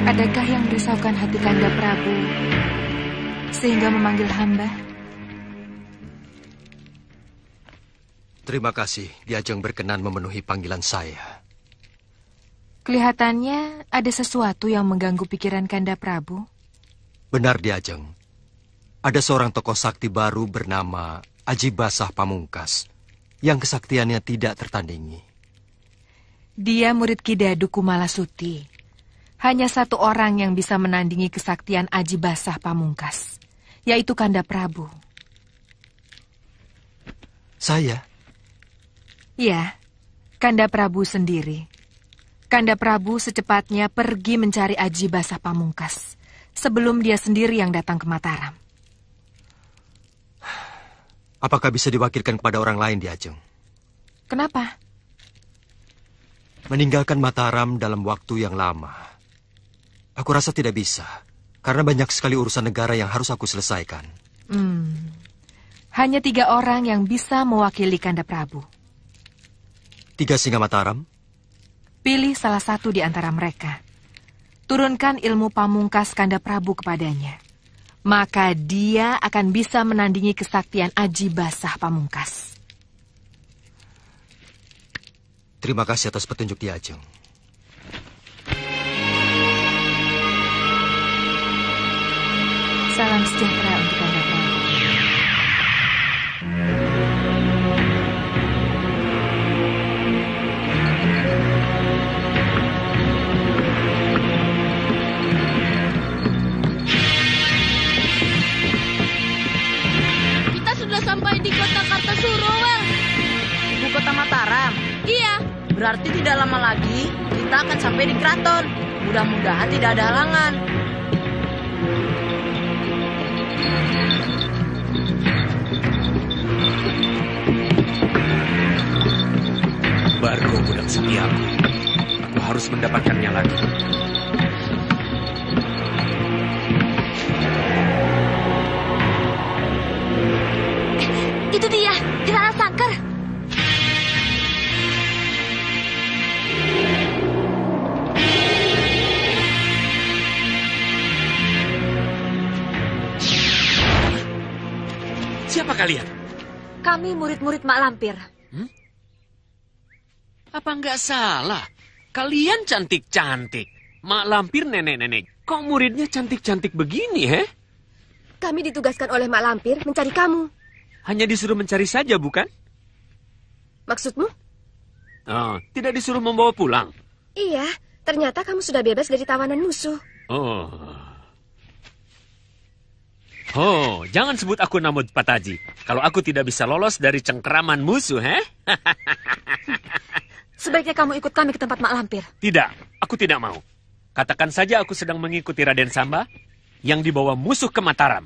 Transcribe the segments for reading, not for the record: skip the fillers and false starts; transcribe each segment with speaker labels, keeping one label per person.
Speaker 1: Adakah yang merisaukan hati Kanda Prabu sehingga memanggil hamba?
Speaker 2: Terima kasih, Ki Ajeng berkenan memenuhi panggilan saya.
Speaker 1: Kelihatannya ada sesuatu yang mengganggu pikiran Kanda Prabu.
Speaker 2: Benar, Ki Ajeng. Ada seorang tokoh sakti baru bernama Aji Basah Pamungkas yang kesaktiannya tidak tertandingi.
Speaker 1: Dia murid Ki Dadu Kumalasuti. Hanya satu orang yang bisa menandingi kesaktian Aji Basah Pamungkas, yaitu Kanda Prabu.
Speaker 2: Saya?
Speaker 1: Ya, Kanda Prabu sendiri. Kanda Prabu secepatnya pergi mencari Aji Basah Pamungkas sebelum dia sendiri yang datang ke Mataram.
Speaker 2: Apakah bisa diwakilkan kepada orang lain, Ki Ajeng?
Speaker 1: Kenapa?
Speaker 2: Meninggalkan Mataram dalam waktu yang lama. Aku rasa tidak bisa, karena banyak sekali urusan negara yang harus aku selesaikan.
Speaker 1: Hanya 3 orang yang bisa mewakili Kanda Prabu.
Speaker 2: 3 singa Mataram?
Speaker 1: Pilih salah satu di antara mereka. Turunkan ilmu pamungkas Kanda Prabu kepadanya. Maka dia akan bisa menandingi kesaktian Aji Basah Pamungkas.
Speaker 2: Terima kasih atas petunjuk, Ki Ajeng.
Speaker 1: Salam sejahtera untuk Kanda Prabu.
Speaker 3: Kita sudah sampai di kota Kartasuro, Wel.
Speaker 4: Ibu kota Mataram?
Speaker 3: Iya.
Speaker 4: Berarti tidak lama lagi kita akan sampai di keraton. Mudah-mudahan tidak ada halangan.
Speaker 5: Bargo Gudang Setiaku. Aku harus mendapatkannya lagi.
Speaker 3: Itu dia, Rara Sangkar.
Speaker 5: Siapa kalian?
Speaker 3: Kami murid-murid Mak Lampir.
Speaker 5: Apa nggak salah? Kalian cantik-cantik. Mak Lampir nenek-nenek. Kok muridnya cantik-cantik begini, he?
Speaker 3: Kami ditugaskan oleh Mak Lampir mencari kamu.
Speaker 5: Hanya disuruh mencari saja, bukan?
Speaker 3: Maksudmu?
Speaker 5: Oh, tidak disuruh membawa pulang.
Speaker 3: Iya, ternyata kamu sudah bebas dari tawanan musuh.
Speaker 5: Oh, jangan sebut aku Namud Pataji. Kalau aku tidak bisa lolos dari cengkeraman musuh, he?
Speaker 3: Sebaiknya kamu ikut kami ke tempat Mak Lampir.
Speaker 5: Tidak, aku tidak mau. Katakan saja aku sedang mengikuti Raden Samba yang dibawa musuh ke Mataram.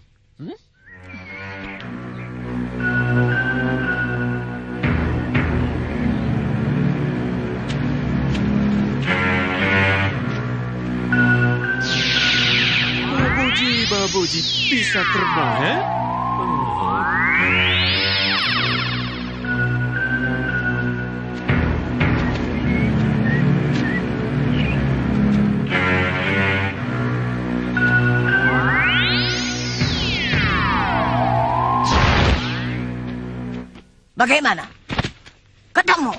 Speaker 5: Babuji bisa terbang, he?
Speaker 4: Bagaimana? Ketemu?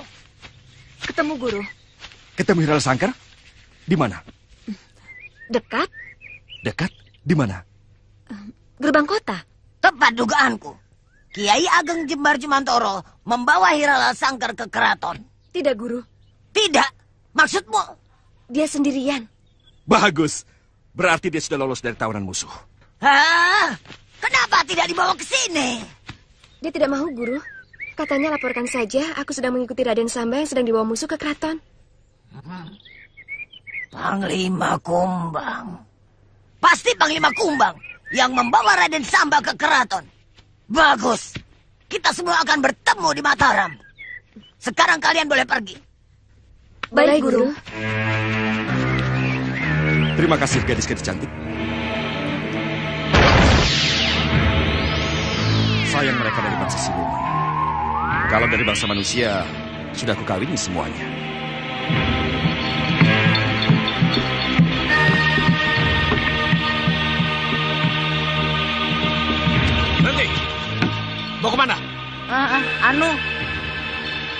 Speaker 3: Ketemu guru.
Speaker 6: Ketemu Rara Sangkar? Di mana?
Speaker 3: Dekat?
Speaker 6: Dekat? Di mana?
Speaker 3: Gerbang kota.
Speaker 4: Tepat dugaanku. Kiai Ageng Jembar Jemantoro membawa Rara Sangkar ke keraton.
Speaker 3: Tidak, guru.
Speaker 4: Tidak. Maksudmu?
Speaker 3: Dia sendirian.
Speaker 6: Bagus. Berarti dia sudah lolos dari tawanan musuh.
Speaker 4: Hah? Kenapa tidak dibawa ke sini?
Speaker 3: Dia tidak mau, guru. Katanya laporkan saja aku sedang mengikuti Raden Samba yang sedang dibawa musuh ke keraton.
Speaker 4: Panglima Kumbang. Pasti Panglima Kumbang yang membawa Raden Samba ke keraton. Bagus. Kita semua akan bertemu di Mataram. Sekarang kalian boleh pergi.
Speaker 3: Baik, guru.
Speaker 6: Terima kasih, gadis-gadis cantik. Sayang mereka dari bangsa siluman. Kalau dari bangsa manusia, sudah aku kawini semuanya.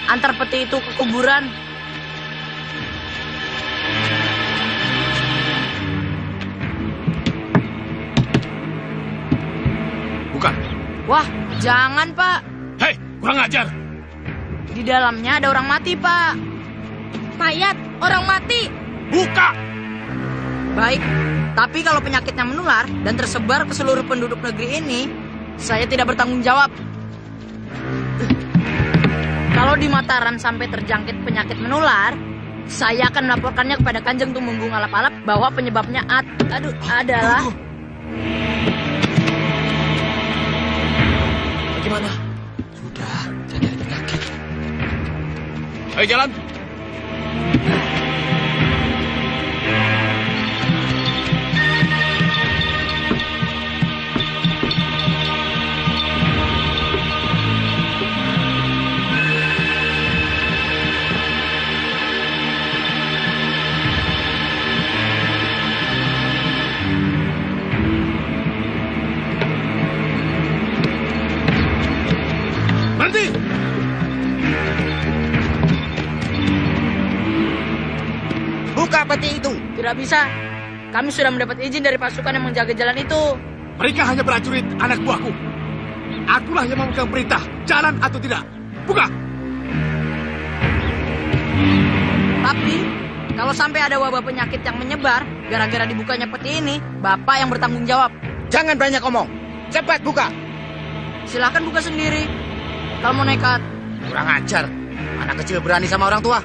Speaker 7: antar peti itu ke kuburan.
Speaker 6: Bukan.
Speaker 7: Wah, jangan, Pak.
Speaker 6: Hei, kurang ajar.
Speaker 7: Di dalamnya ada orang mati, Pak.
Speaker 3: Mayat, orang mati.
Speaker 6: Buka!
Speaker 7: Baik, tapi kalau penyakitnya menular dan tersebar ke seluruh penduduk negeri ini, saya tidak bertanggung jawab. Kalau di Mataram sampai terjangkit penyakit menular, saya akan melaporkannya kepada Kanjeng Tumenggung Alap-Alap bahwa penyebabnya adalah...
Speaker 2: Bagaimana? Sudah, jangan ada penyakit.
Speaker 6: Ayo jalan. Berhenti!
Speaker 8: Buka peti itu.
Speaker 7: Tidak bisa. Kami sudah mendapat izin dari pasukan yang menjaga jalan itu.
Speaker 6: Mereka hanya prajurit anak buahku. Akulah yang memegang perintah, jalan atau tidak. Buka!
Speaker 7: Tapi, kalau sampai ada wabah penyakit yang menyebar, gara-gara dibukanya peti ini, Bapak yang bertanggung jawab.
Speaker 8: Jangan banyak omong. Cepat buka.
Speaker 7: Silahkan buka sendiri. Kalau mau nekat.
Speaker 8: Kurang ajar. Anak kecil berani sama orang tua.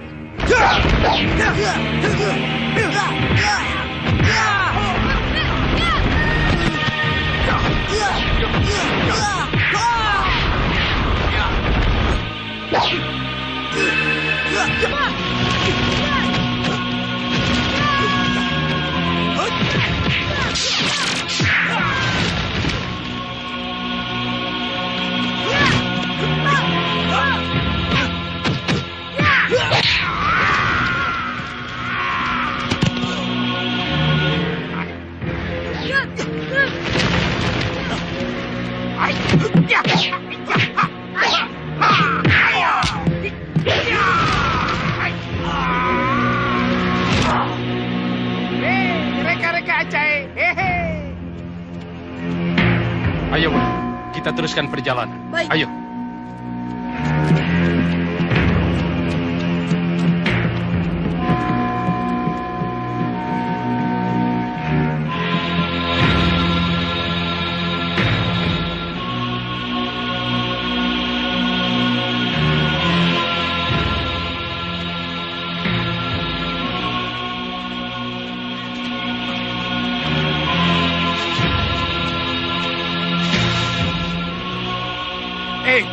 Speaker 6: Ayo, kita teruskan perjalanan.
Speaker 7: Baik.
Speaker 6: Ayo.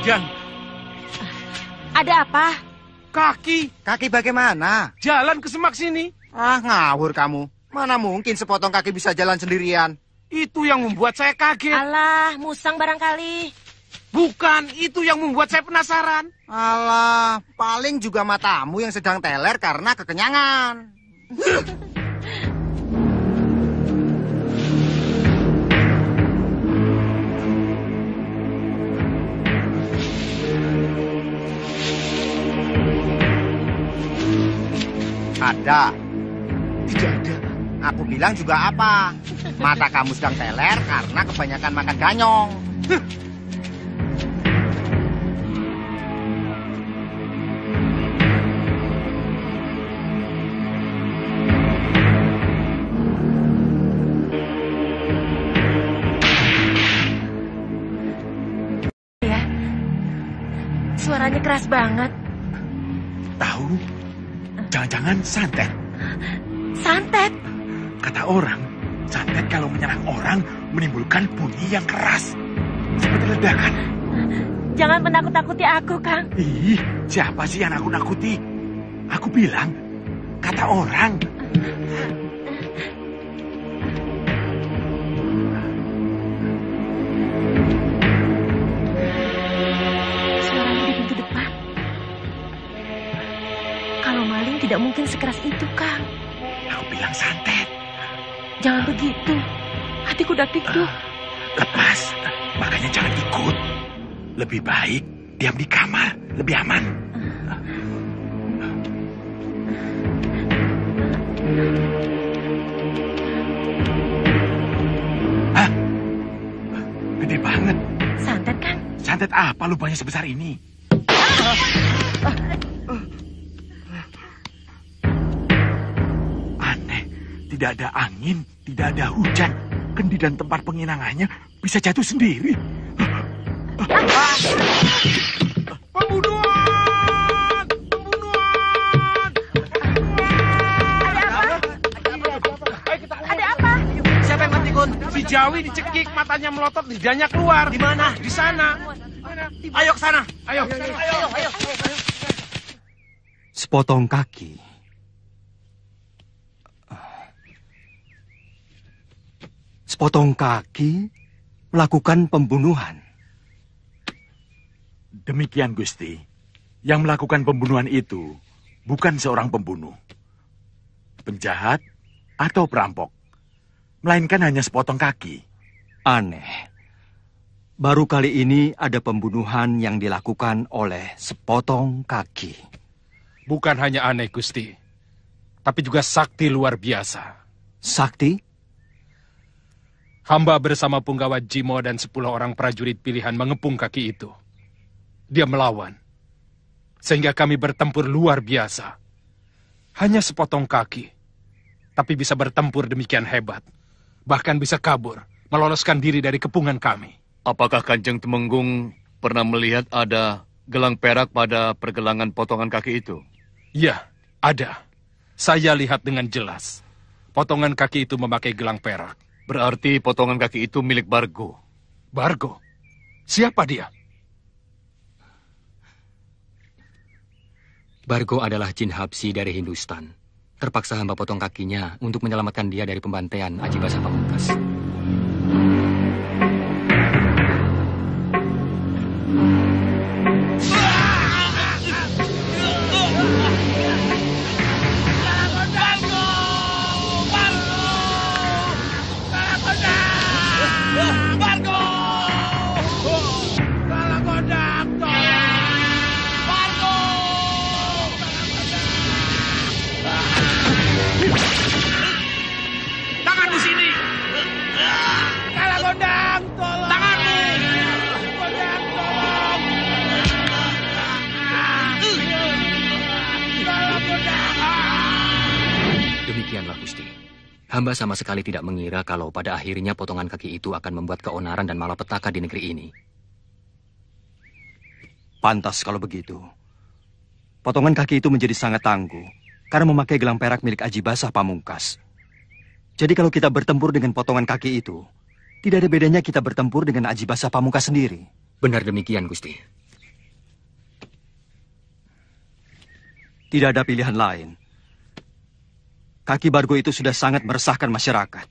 Speaker 8: Jan.
Speaker 1: Ada apa?
Speaker 8: Kaki bagaimana?
Speaker 6: Jalan ke semak sini.
Speaker 8: Ah, ngawur kamu. Mana mungkin sepotong kaki bisa jalan sendirian?
Speaker 6: Itu yang membuat saya kaget.
Speaker 1: Alah, musang barangkali.
Speaker 6: Bukan, itu yang membuat saya penasaran.
Speaker 8: Alah, paling juga matamu yang sedang teler karena kekenyangan. Ada.
Speaker 6: Tidak ada.
Speaker 8: Aku bilang juga apa? Mata kamu sedang teler karena kebanyakan makan ganyong.
Speaker 1: Ya, suaranya keras banget.
Speaker 9: Tahu? Jangan-jangan santet.
Speaker 1: Santet?
Speaker 9: Kata orang, santet kalau menyerang orang menimbulkan bunyi yang keras. Seperti ledakan.
Speaker 1: Jangan menakut-takuti aku, Kang.
Speaker 9: Ih, siapa sih yang nakut-nakuti? Aku bilang, kata orang.
Speaker 1: Suaranya di pintu depan. Kalau maling tidak mungkin sekeras itu, Kang.
Speaker 9: Aku bilang santet.
Speaker 1: Jangan begitu. Hatiku dak-dikduk.
Speaker 9: Lepas, makanya jangan ikut. Lebih baik diam di kamar, lebih aman. Hah? Gede banget.
Speaker 1: Santet kan?
Speaker 9: Santet apa lubangnya sebesar ini? Aneh, tidak ada angin, tidak ada hujan. Kendi dan tempat penginangannya bisa jatuh sendiri. Pembunuhan! Pembunuhan!
Speaker 7: Ada apa?
Speaker 8: Siapa yang mati, Kun?
Speaker 9: Si Jawi dicekik, matanya melotot, lidahnya keluar.
Speaker 8: Di mana?
Speaker 9: Di sana.
Speaker 8: Ayo ke sana.
Speaker 9: Ayo.
Speaker 2: Sepotong kaki. Sepotong kaki melakukan pembunuhan.
Speaker 9: Demikian, Gusti. Yang melakukan pembunuhan itu bukan seorang pembunuh, penjahat, atau perampok. Melainkan hanya sepotong kaki.
Speaker 2: Aneh. Baru kali ini ada pembunuhan yang dilakukan oleh sepotong kaki.
Speaker 10: Bukan hanya aneh, Gusti. Tapi juga sakti luar biasa.
Speaker 2: Sakti?
Speaker 10: Hamba bersama Punggawa Jimo dan 10 orang prajurit pilihan mengepung kaki itu. Dia melawan. Sehingga kami bertempur luar biasa. Hanya sepotong kaki. Tapi bisa bertempur demikian hebat. Bahkan bisa kabur, meloloskan diri dari kepungan kami.
Speaker 6: Apakah Kanjeng Temenggung pernah melihat ada gelang perak pada pergelangan potongan kaki itu?
Speaker 10: Ya, ada. Saya lihat dengan jelas. Potongan kaki itu memakai gelang perak.
Speaker 6: Berarti potongan kaki itu milik Bargo.
Speaker 10: Bargo? Siapa dia?
Speaker 11: Bargo adalah jin Habsi dari Hindustan. Terpaksa hamba potong kakinya untuk menyelamatkan dia dari pembantaian Aji Basah Pamungkas.
Speaker 9: Tanganmu sini! Kalagondang, tolong! Tanganmu! Kalagondang, tolong!
Speaker 11: Demikianlah, Gusti. Hamba sama sekali tidak mengira kalau pada akhirnya potongan kaki itu akan membuat keonaran dan malapetaka di negeri ini.
Speaker 2: Pantas kalau begitu. Potongan kaki itu menjadi sangat tangguh karena memakai gelang perak milik Aji Basah Pamungkas. Jadi kalau kita bertempur dengan potongan kaki itu, tidak ada bedanya kita bertempur dengan Aji Basah Pamungkas sendiri.
Speaker 11: Benar demikian, Gusti.
Speaker 2: Tidak ada pilihan lain. Kaki Bargo itu sudah sangat meresahkan masyarakat.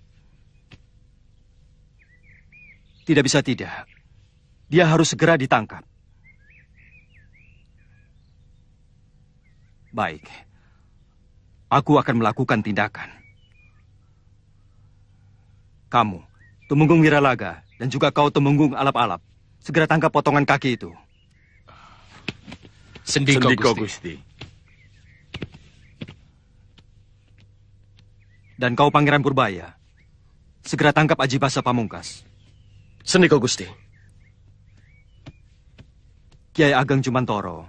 Speaker 2: Tidak bisa tidak. Dia harus segera ditangkap. Baik. Aku akan melakukan tindakan. Kamu, Tumenggung Wiralaga, dan juga kau Tumenggung Alap-Alap, segera tangkap potongan kaki itu.
Speaker 10: Sendiko, Gusti.
Speaker 2: Dan kau Pangeran Purbaya, segera tangkap Aji Basah Pamungkas.
Speaker 6: Sendiko, Gusti.
Speaker 2: Kiai Ageng Jumantoro,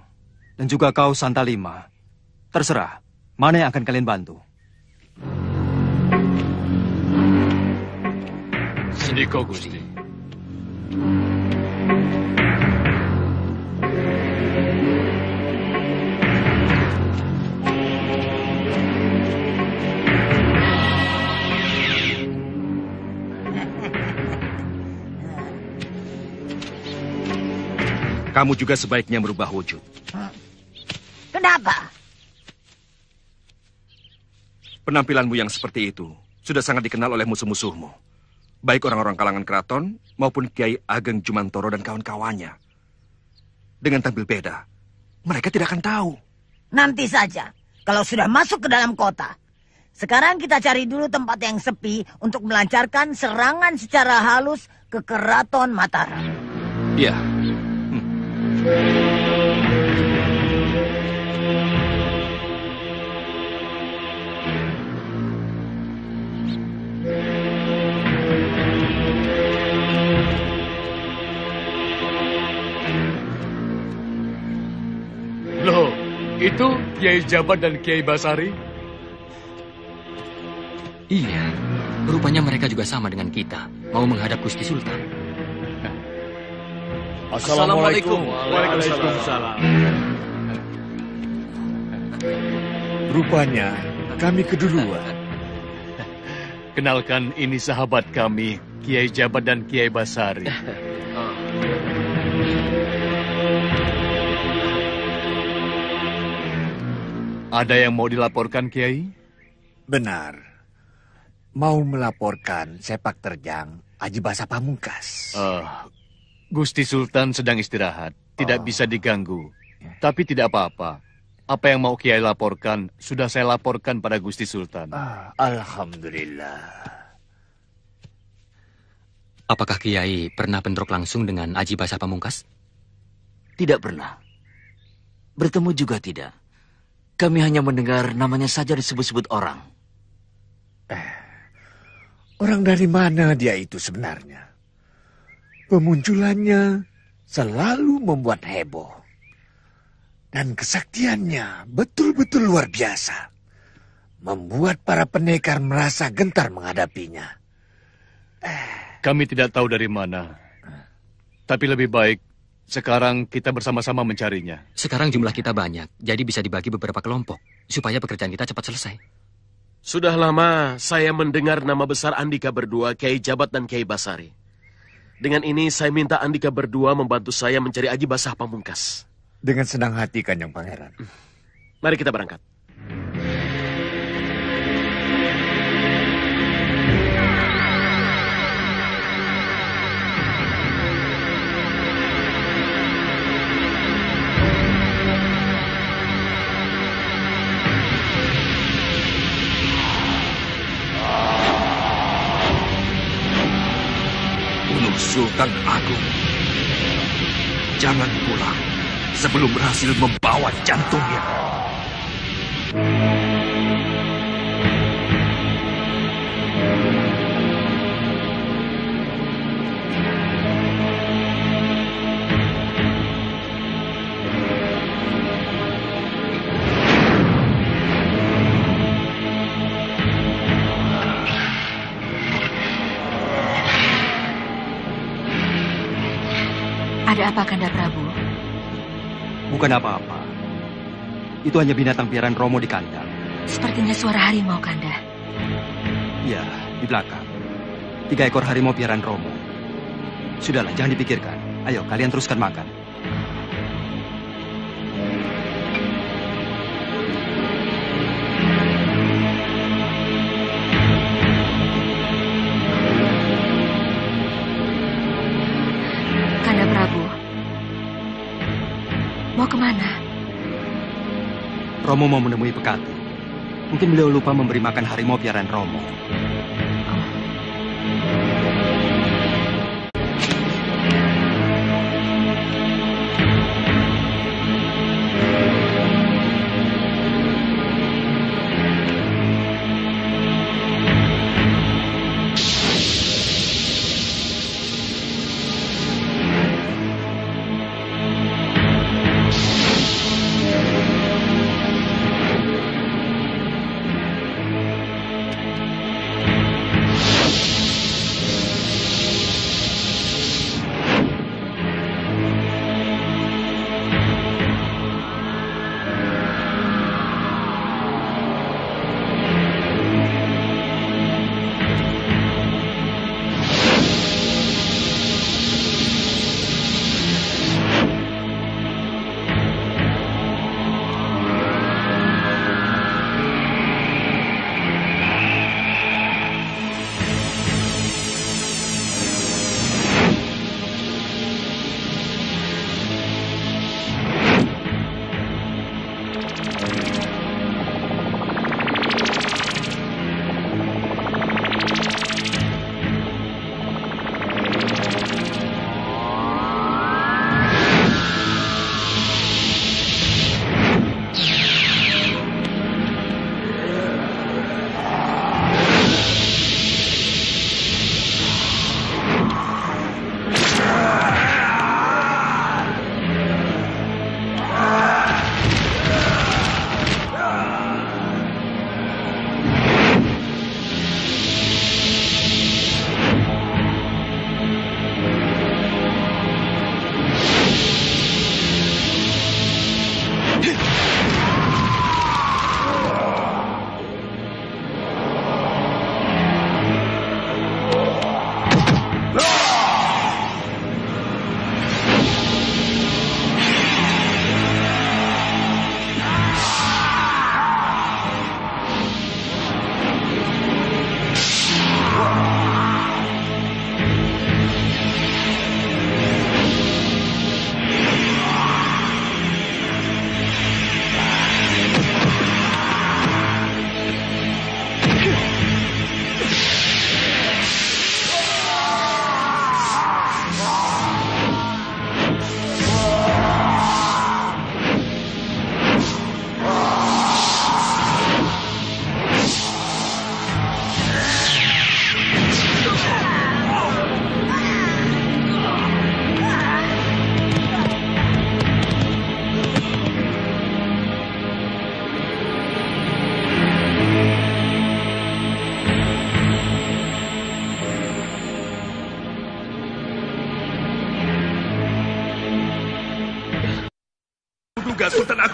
Speaker 2: dan juga kau Santalima. Terserah, mana yang akan kalian bantu?
Speaker 10: Sendiko, Gusti.
Speaker 6: Kamu juga sebaiknya merubah wujud.
Speaker 4: Kenapa?
Speaker 6: Penampilanmu yang seperti itu sudah sangat dikenal oleh musuh-musuhmu. Baik orang-orang kalangan keraton maupun Kiai Ageng Jumantoro dan kawan-kawannya. Dengan tampil beda, mereka tidak akan tahu.
Speaker 4: Nanti saja, kalau sudah masuk ke dalam kota. Sekarang kita cari dulu tempat yang sepi untuk melancarkan serangan secara halus ke Keraton Mataram.
Speaker 6: Iya.
Speaker 12: Itu Kiai Jabat dan Kiai Basari?
Speaker 11: Iya, rupanya mereka juga sama dengan kita, mau menghadap Gusti Sultan.
Speaker 12: Assalamualaikum.
Speaker 13: Waalaikumsalam.
Speaker 12: Rupanya kami keduluan. Kenalkan, ini sahabat kami, Kiai Jabat dan Kiai Basari. Ada yang mau dilaporkan, Kiai?
Speaker 13: Benar. Mau melaporkan sepak terjang Haji Basah Pamungkas.
Speaker 12: Gusti Sultan sedang istirahat, tidak bisa diganggu. Tapi tidak apa-apa. Apa yang mau Kiai laporkan, sudah saya laporkan pada Gusti Sultan.
Speaker 13: Alhamdulillah.
Speaker 11: Apakah Kiai pernah bentrok langsung dengan Haji Basah Pamungkas?
Speaker 14: Tidak pernah. Bertemu juga tidak. Kami hanya mendengar namanya saja disebut-sebut orang.
Speaker 13: Orang dari mana dia itu sebenarnya? Pemunculannya selalu membuat heboh. Dan kesaktiannya betul-betul luar biasa. Membuat para pendekar merasa gentar menghadapinya.
Speaker 12: Kami tidak tahu dari mana. Tapi lebih baik sekarang kita bersama-sama mencarinya.
Speaker 11: Sekarang jumlah kita banyak, jadi bisa dibagi beberapa kelompok, supaya pekerjaan kita cepat selesai.
Speaker 15: Sudah lama saya mendengar nama besar Andika berdua, Kiai Jabat dan Kiai Basari. Dengan ini saya minta Andika berdua membantu saya mencari Haji Basah Pamungkas.
Speaker 13: Dengan senang hati, Kanjeng Pangeran.
Speaker 15: Mari kita berangkat.
Speaker 6: Sultan Agung, jangan pulang sebelum berhasil membawa jantungnya.
Speaker 1: Ada apa, Kanda Prabu?
Speaker 2: Bukan apa-apa. Itu hanya binatang piaraan Romo di kandang.
Speaker 1: Sepertinya suara harimau, Kanda.
Speaker 2: Ya, di belakang. 3 ekor harimau piaraan Romo. Sudahlah, jangan dipikirkan. Ayo, kalian teruskan makan.
Speaker 1: Kanda Prabu, mau kemana?
Speaker 2: Romo mau menemui Pekati. Mungkin beliau lupa memberi makan harimau piaraan Romo.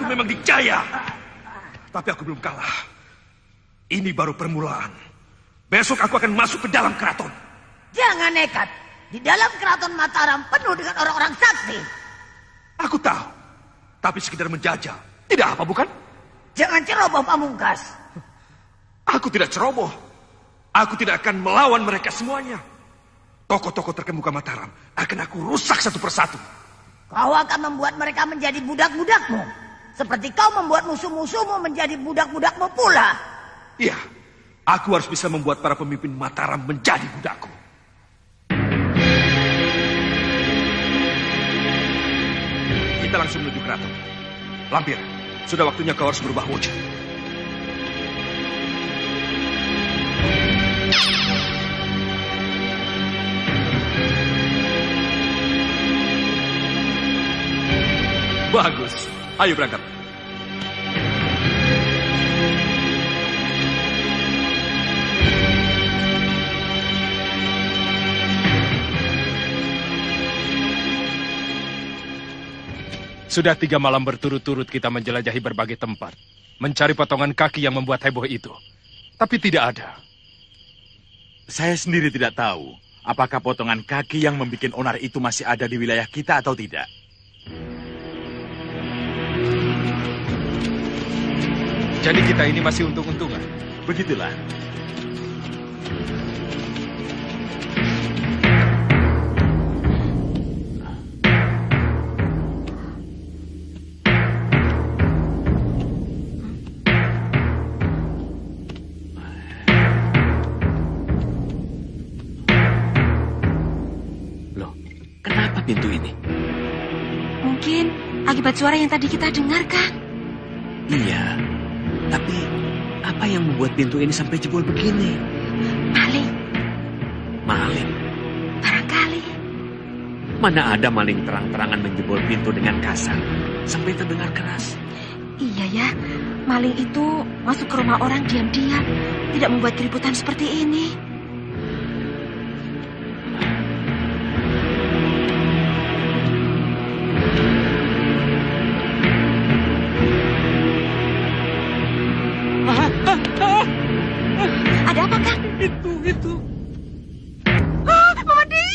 Speaker 6: memang dikjaya. Tapi aku belum kalah. Ini baru permulaan. Besok aku akan masuk ke dalam keraton.
Speaker 4: Jangan nekat. Di dalam keraton Mataram penuh dengan orang-orang sakti.
Speaker 6: Aku tahu. Tapi sekedar menjajah. Tidak apa, bukan?
Speaker 4: Jangan ceroboh, Pamungkas.
Speaker 6: Aku tidak ceroboh. Aku tidak akan melawan mereka semuanya. Tokoh-tokoh terkemuka Mataram akan aku rusak satu persatu.
Speaker 4: Kau akan membuat mereka menjadi budak-budakmu. Seperti kau membuat musuh-musuhmu menjadi budak-budakmu pula.
Speaker 6: Iya, aku harus bisa membuat para pemimpin Mataram menjadi budakku. Kita langsung menuju keraton. Lampir, sudah waktunya kau harus berubah wujud. Bagus, ayo berangkat.
Speaker 10: Sudah 3 malam berturut-turut kita menjelajahi berbagai tempat, mencari potongan kaki yang membuat heboh itu. Tapi tidak ada.
Speaker 9: Saya sendiri tidak tahu apakah potongan kaki yang membuat onar itu masih ada di wilayah kita atau tidak.
Speaker 10: Jadi kita ini masih untung-untungan.
Speaker 9: Begitulah.
Speaker 5: Loh, kenapa pintu ini?
Speaker 3: Mungkin akibat suara yang tadi kita dengarkan.
Speaker 5: Iya. Tapi, apa yang membuat pintu ini sampai jebol begini?
Speaker 3: Maling.
Speaker 5: Maling?
Speaker 3: Barangkali.
Speaker 5: Mana ada maling terang-terangan menjebol pintu dengan kasar, sampai terdengar keras.
Speaker 3: Iya ya, maling itu masuk ke rumah orang diam-diam, tidak membuat keributan seperti ini. Ada apa, Kang?
Speaker 5: Itu.
Speaker 3: Mama Di!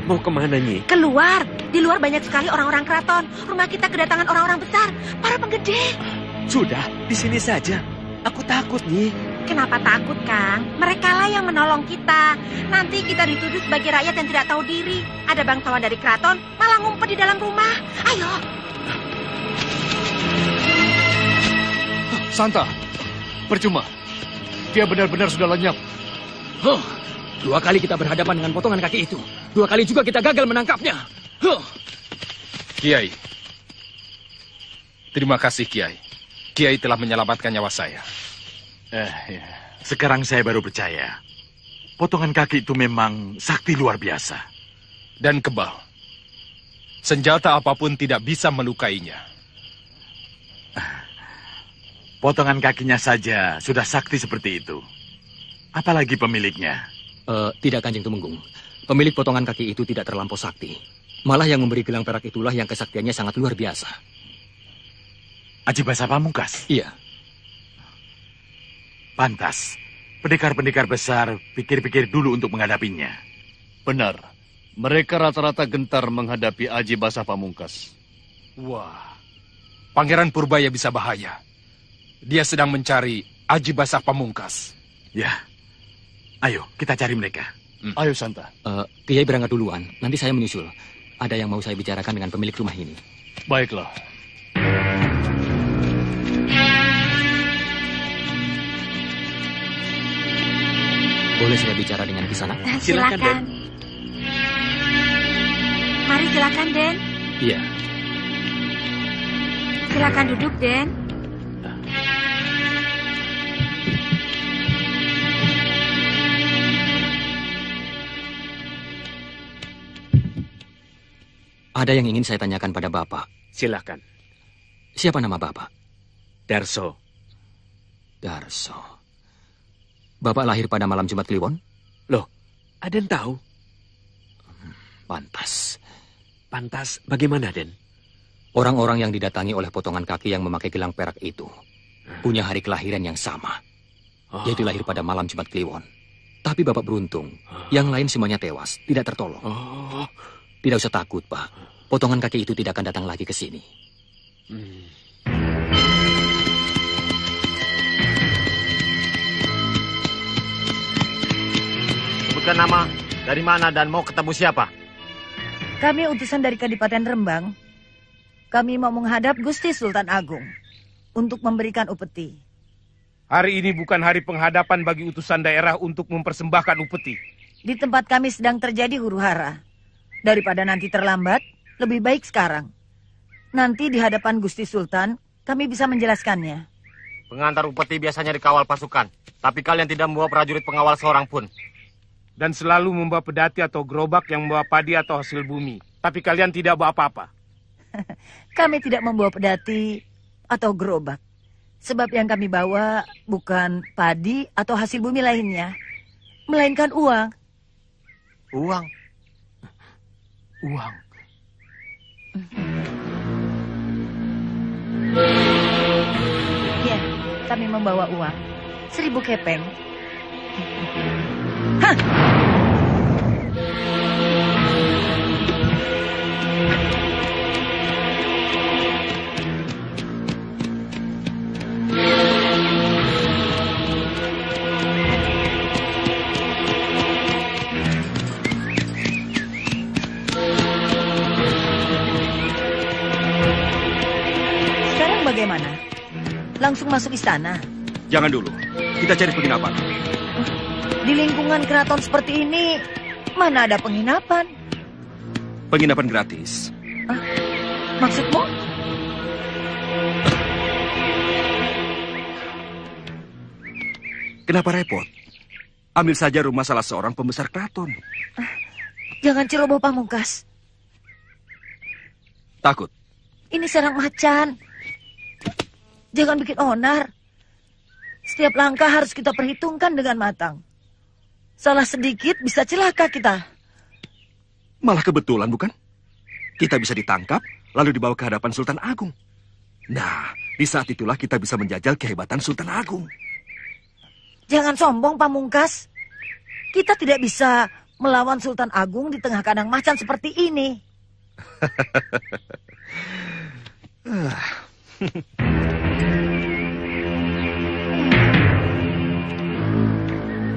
Speaker 5: Mau kemana, Nyi?
Speaker 3: Keluar. Di luar banyak sekali orang-orang keraton. Rumah kita kedatangan orang-orang besar, para penggede.
Speaker 5: Sudah, di sini saja. Aku takut, Nyi.
Speaker 3: Kenapa takut, Kang? Merekalah yang menolong kita. Nanti kita dituduh sebagai rakyat yang tidak tahu diri. Ada bangsawan dari keraton malah ngumpet di dalam rumah. Ayo.
Speaker 12: Santa, percuma. Dia benar-benar sudah lenyap.
Speaker 11: Huh. 2 kali kita berhadapan dengan potongan kaki itu. 2 kali juga kita gagal menangkapnya. Huh.
Speaker 10: Kiai. Terima kasih, Kiai. Kiai telah menyelamatkan nyawa saya.
Speaker 9: Ya. Sekarang saya baru percaya. Potongan kaki itu memang sakti luar biasa.
Speaker 10: Dan kebal. Senjata apapun tidak bisa melukainya.
Speaker 9: Potongan kakinya saja sudah sakti seperti itu. Apalagi pemiliknya.
Speaker 11: Tidak, Kanjeng Tumenggung. Pemilik potongan kaki itu tidak terlampau sakti. Malah yang memberi gelang perak itulah yang kesaktiannya sangat luar biasa.
Speaker 9: Aji Basah Pamungkas?
Speaker 11: Iya.
Speaker 9: Pantas. Pendekar-pendekar besar pikir-pikir dulu untuk menghadapinya.
Speaker 12: Benar. Mereka rata-rata gentar menghadapi Aji Basah Pamungkas.
Speaker 10: Wah. Pangeran Purbaya bisa bahaya. Dia sedang mencari Aji Basah Pamungkas.
Speaker 9: Ya. Ayo, kita cari mereka.
Speaker 12: Ayo, Santa.
Speaker 11: Kiai berangkat duluan. Nanti saya menyusul. Ada yang mau saya bicarakan dengan pemilik rumah ini.
Speaker 12: Baiklah.
Speaker 11: Boleh saya bicara dengan Kisanak?
Speaker 3: Silakan. Den. Mari silakan, Den.
Speaker 11: Iya.
Speaker 3: Silakan duduk, Den.
Speaker 11: Ada yang ingin saya tanyakan pada Bapak.
Speaker 5: Silakan.
Speaker 11: Siapa nama Bapak?
Speaker 5: Darso.
Speaker 11: Darso. Bapak lahir pada malam Jumat Kliwon?
Speaker 5: Loh, Aden tahu?
Speaker 11: Pantas.
Speaker 5: Pantas bagaimana, Den?
Speaker 11: Orang-orang yang didatangi oleh potongan kaki yang memakai gelang perak itu punya hari kelahiran yang sama. Yaitu lahir pada malam Jumat Kliwon. Tapi Bapak beruntung, yang lain semuanya tewas, tidak tertolong. Tidak usah takut, Pak. Potongan kaki itu tidak akan datang lagi ke sini.
Speaker 8: Sebutkan nama, dari mana dan mau ketemu siapa?
Speaker 4: Kami utusan dari Kadipaten Rembang. Kami mau menghadap Gusti Sultan Agung untuk memberikan upeti.
Speaker 16: Hari ini bukan hari penghadapan bagi utusan daerah untuk mempersembahkan upeti.
Speaker 4: Di tempat kami sedang terjadi huru-hara. Daripada nanti terlambat, lebih baik sekarang. Nanti di hadapan Gusti Sultan, kami bisa menjelaskannya.
Speaker 8: Pengantar upeti biasanya dikawal pasukan, tapi kalian tidak membawa prajurit pengawal seorang pun.
Speaker 16: Dan selalu membawa pedati atau gerobak yang membawa padi atau hasil bumi. Tapi kalian tidak bawa apa-apa.
Speaker 4: Kami tidak membawa pedati atau gerobak. Sebab yang kami bawa bukan padi atau hasil bumi lainnya, melainkan uang.
Speaker 8: Uang?
Speaker 9: Uang.
Speaker 4: Ya, kami membawa uang. 1000 kepeng. Hah! Sekarang bagaimana? Langsung masuk istana?
Speaker 6: Jangan dulu. Kita cari penginapan.
Speaker 4: Di lingkungan keraton seperti ini, mana ada penginapan?
Speaker 6: Penginapan gratis.
Speaker 4: Maksudmu?
Speaker 6: Kenapa repot? Ambil saja rumah salah seorang pembesar keraton.
Speaker 4: Jangan ceroboh Pamungkas.
Speaker 6: Takut?
Speaker 4: Ini sarang macan. Jangan bikin onar. Setiap langkah harus kita perhitungkan dengan matang. Salah sedikit bisa celaka kita.
Speaker 6: Malah kebetulan, bukan? Kita bisa ditangkap, lalu dibawa ke hadapan Sultan Agung. Nah, di saat itulah kita bisa menjajal kehebatan Sultan Agung.
Speaker 4: Jangan sombong, Pamungkas. Kita tidak bisa melawan Sultan Agung di tengah kandang macan seperti ini.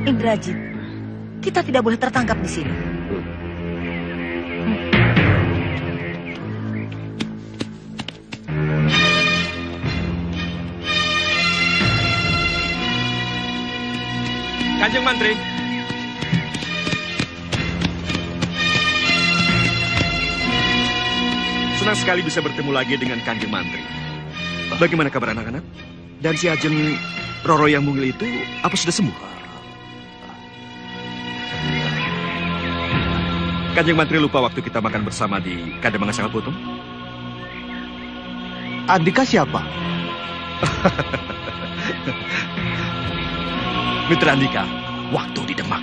Speaker 4: Indrajit, kita tidak boleh tertangkap di sini.
Speaker 6: Kanjeng Mantri. Senang sekali bisa bertemu lagi dengan Kanjeng Mantri. Bagaimana kabar anak-anak? Dan si Ajeng Roro yang mungil itu, apa sudah sembuh? Kanjeng Mantri lupa waktu kita makan bersama di Kademangan Sangat Putung?
Speaker 12: Andika siapa?
Speaker 6: Mitra Andika, waktu di Demak.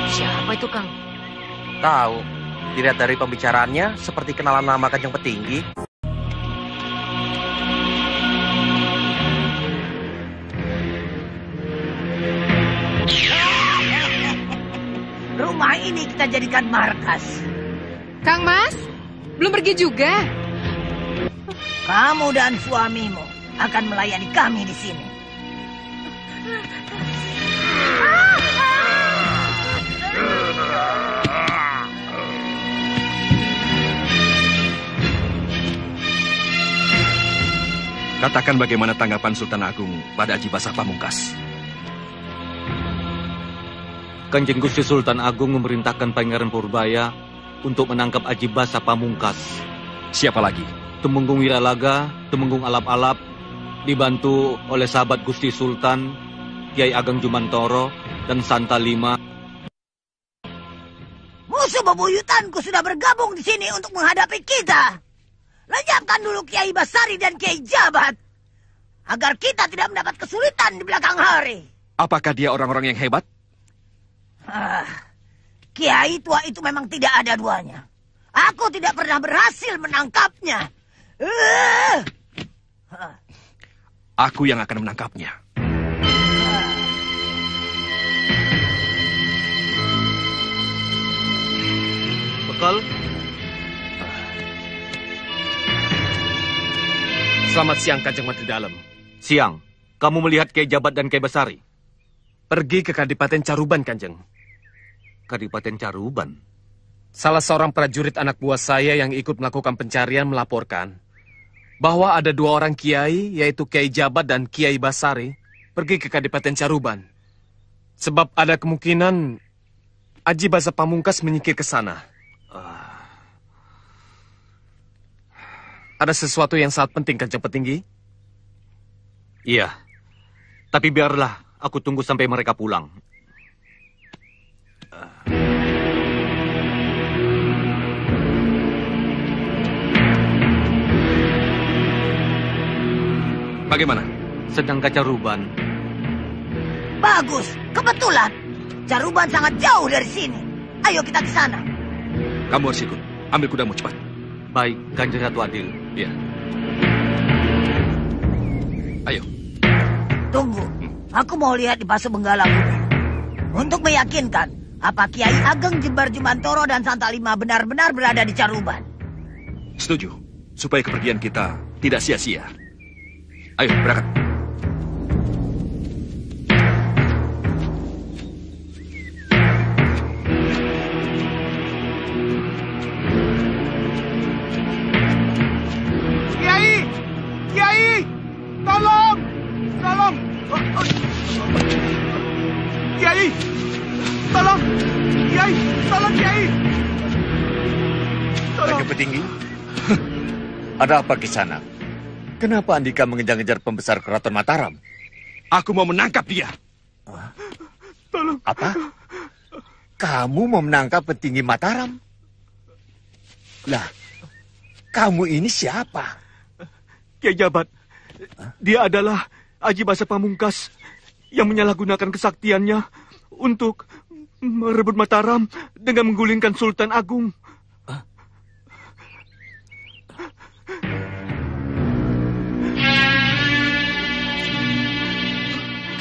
Speaker 17: Siapa itu, Kang? Tahu. Dilihat dari pembicaraannya, seperti kenalan nama Kanjeng Petinggi.
Speaker 4: Rumah ini kita jadikan markas.
Speaker 1: Kang Mas, belum pergi juga?
Speaker 4: Kamu dan suamimu akan melayani kami di sini.
Speaker 6: Katakan bagaimana tanggapan Sultan Agung pada Aji Basah Pamungkas?
Speaker 11: Kanjeng Gusti Sultan Agung memerintahkan Pangeran Purbaya untuk menangkap Aji Basah Pamungkas.
Speaker 6: Siapa lagi?
Speaker 11: Temenggung Wiralaga, Temenggung Alap-Alap, dibantu oleh sahabat Gusti Sultan, Kiai Ageng Jumantoro, dan Santa Lima.
Speaker 4: Musuh bebuyutanku sudah bergabung di sini untuk menghadapi kita. Lenyapkan dulu Kiai Basari dan Kiai Jabat, agar kita tidak mendapat kesulitan di belakang hari.
Speaker 6: Apakah dia orang-orang yang hebat?
Speaker 4: Kiai tua itu memang tidak ada duanya. Aku tidak pernah berhasil menangkapnya.
Speaker 6: Aku yang akan menangkapnya.
Speaker 11: Bekal?
Speaker 15: Selamat siang, Kanjeng Menteri Dalam.
Speaker 11: Siang. Kamu melihat Kiai Jabat dan Kiai Basari?
Speaker 15: Pergi ke Kadipaten Caruban, Kanjeng.
Speaker 11: Kadipaten Caruban?
Speaker 15: Salah seorang prajurit anak buah saya yang ikut melakukan pencarian melaporkan bahwa ada 2 orang kiai, yaitu Kiai Jabat dan Kiai Basari, pergi ke Kadipaten Caruban. Sebab ada kemungkinan Aji Basah Pamungkas menyingkir ke sana. Ada sesuatu yang sangat penting, Kanjeng Petinggi?
Speaker 11: Iya. Tapi biarlah aku tunggu sampai mereka pulang.
Speaker 6: Bagaimana?
Speaker 11: Sedang ke Caruban.
Speaker 4: Bagus, kebetulan. Caruban sangat jauh dari sini. Ayo kita ke sana.
Speaker 6: Kamu harus ikut. Ambil kudamu cepat.
Speaker 11: Baik, Kanjeng Ratu Adil.
Speaker 6: Ya. Ayo.
Speaker 4: Tunggu. Aku mau lihat di Pasu Benggala dulu. Untuk meyakinkan apa Kiai Ageng Jembar Jumantoro dan Santa Lima benar-benar berada di Caruban.
Speaker 6: Setuju. Supaya kepergian kita tidak sia-sia. Ayo, berangkat.
Speaker 16: Kiai! Kiai! Tolong! Tolong! Kiai! Tolong! Kiai! Tolong, Kiai!
Speaker 13: Kanjeng Petinggi, ada apa di sana? Kenapa Andika mengejar-ngejar pembesar Keraton Mataram?
Speaker 6: Aku mau menangkap dia.
Speaker 16: Tolong.
Speaker 13: Apa? Kamu mau menangkap petinggi Mataram? Lah, kamu ini siapa?
Speaker 15: Kiai Jabat. Dia adalah Aji Basah Pamungkas yang menyalahgunakan kesaktiannya untuk merebut Mataram dengan menggulingkan Sultan Agung.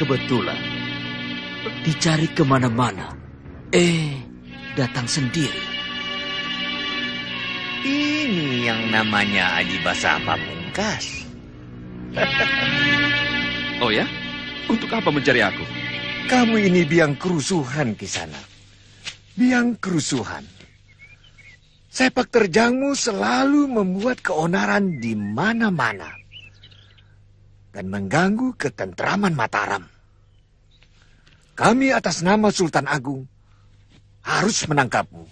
Speaker 14: kebetulan. Dicari kemana-mana. Datang sendiri.
Speaker 13: Ini yang namanya Aji Basah Pamungkas.
Speaker 6: Oh ya? Untuk apa mencari aku?
Speaker 13: Kamu ini biang kerusuhan, Kisanak. Biang kerusuhan. Sepak terjangmu selalu membuat keonaran di mana-mana. Dan mengganggu ketentraman Mataram. Kami atas nama Sultan Agung harus menangkapmu.